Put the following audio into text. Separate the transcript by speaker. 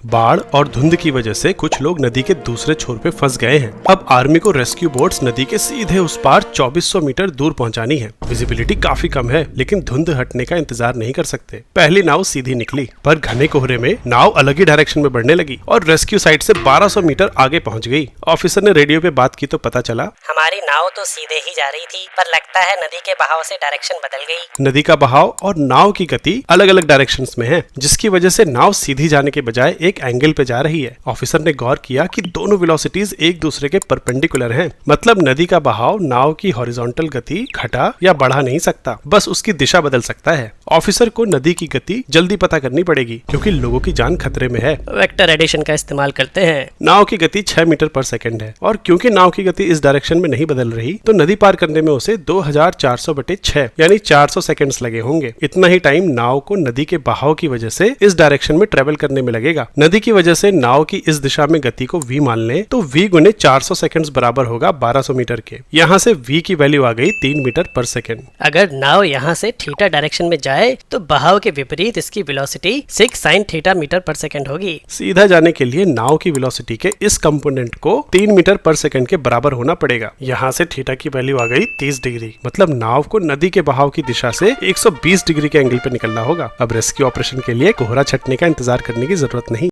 Speaker 1: बाढ़ और धुंध की वजह से कुछ लोग नदी के दूसरे छोर पे फंस गए हैं। अब आर्मी को रेस्क्यू बोट्स नदी के सीधे उस पार 2400 मीटर दूर पहुंचानी है। विजिबिलिटी काफी कम है, लेकिन धुंध हटने का इंतजार नहीं कर सकते। पहली नाव सीधी निकली, पर घने कोहरे में नाव अलग ही डायरेक्शन में बढ़ने लगी और रेस्क्यू साइट से 1200 मीटर आगे पहुंच गई। ऑफिसर ने रेडियो पे बात की तो पता चला,
Speaker 2: हमारी नाव तो सीधे ही जा रही थी, पर लगता है नदी के बहाव से डायरेक्शन बदल गई।
Speaker 1: नदी का बहाव और नाव की गति अलग अलग डायरेक्शंस में है, जिसकी वजह से नाव सीधी जाने के बजाय एक एंगल पे जा रही है। ऑफिसर ने गौर किया कि दोनों वेलोसिटीज एक दूसरे के परपेंडिकुलर हैं। मतलब नदी का बहाव नाव की हॉरिजॉन्टल गति घटा या बढ़ा नहीं सकता, बस उसकी दिशा बदल सकता है। ऑफिसर को नदी की गति जल्दी पता करनी पड़ेगी, क्योंकि लोगों की जान खतरे में है।
Speaker 2: वेक्टर एडिशन का इस्तेमाल करते हैं।
Speaker 1: नाव की गति 6 मीटर पर सेकंड है, और क्योंकि नाव की गति इस डायरेक्शन में नहीं बदल रही, तो नदी पार करने में उसे 2400/6 यानी 400 सेकंड्स लगे होंगे। इतना ही टाइम नाव को नदी के बहाव की वजह से इस डायरेक्शन में ट्रेवल करने में लगेगा। नदी की वजह से नाव की इस दिशा में गति को v मान लें, तो v गुने 400 सेकंड्स बराबर होगा 1200 मीटर के। यहाँ से v की वैल्यू आ गई 3 मीटर पर सेकंड।
Speaker 2: अगर नाव यहाँ से थीटा डायरेक्शन में जाए तो बहाव के विपरीत इसकी वेलोसिटी 6 sin थीटा मीटर पर सेकंड होगी।
Speaker 1: सीधा जाने के लिए नाव की वेलोसिटी के इस कंपोनेंट को 3 मीटर पर सेकंड के बराबर होना पड़ेगा। यहाँ से थीटा की वैल्यू आ गई 30 डिग्री। मतलब नाव को नदी के बहाव की दिशा से 120 डिग्री के एंगल पे निकलना होगा। अब रेस्क्यू ऑपरेशन के लिए कोहरा छटने का इंतजार करने की जरूरत नहीं।